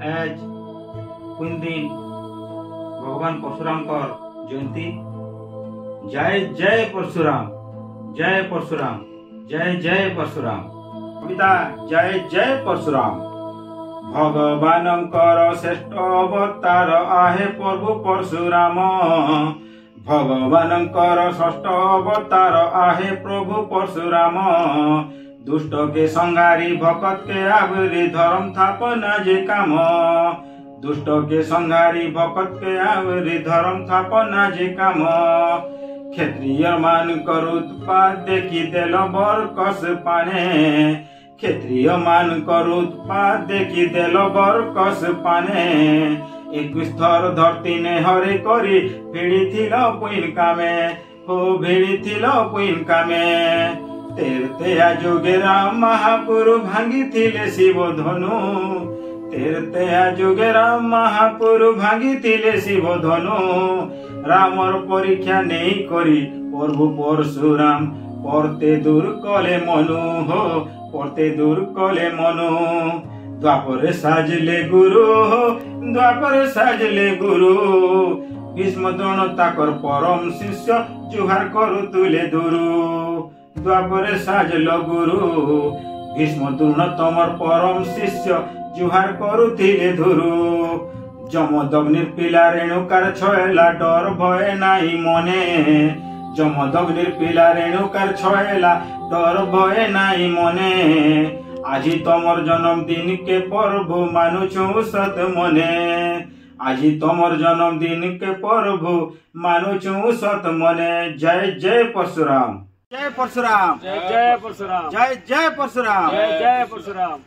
आज कुन दिन भगवान परशुराम जयंती। जय जय परशुराम, जय परशुराम, जय जय परशुराम। कविता जय जय परशुराम। भगवान श्रेष्ठ अवतार आहे प्रभु परशुराम। भगवान श्रेष्ठ अवतार आहे प्रभु परशुराम। दुष्ट के संहारी भक्त के आवरी धर्म स्थापना जे काम। दुष्ट के संहारी भक्त के आवरी धर्म स्थापना जे काम। क्षत्रिय मान उत्पात देखी देल बरकस पाने। क्षत्रिय मान उत्पात देखी देल बरकस पाने। 21 थर धरती ने हरे करी भिड़ी थिल पुइन कामे। हो भिड़ी थिल पुइन कामे। तेरतेया जोगे राम महापुरु भांगी थिले शिव धनु। तेरतेया जोगे राम महापुरु भांगी थिले शिव धनु। रामर परीक्षा नहीं करी प्रभु परशुराम। परते दूर कले मनु हो, परते दूर कले मनु। द्वापर साजले गुरु हो, द्वापर साजले गुरु। भीष्म द्रोण ताकर परम शिष्य जुहार करु तुले दुरु। द्वापर साजल गुरु भीष्म द्रोण तमर परम शिष्य जुहार करुथिले धुरु। जमदग्निर पिला रेणुकार छयला डर भय नाही मने। जमदग्निर पिला रेणुकार छयला डर भय नाही मने। আজি तमर जन्मदिन के प्रभु मानुछु सत मने। আজি तमर जन्मदिन के प्रभु मानुछु सत मने। जय जय परशुराम, जय परशुराम, जय जय परशुराम, जय जय परशुराम, जय जय परशुराम।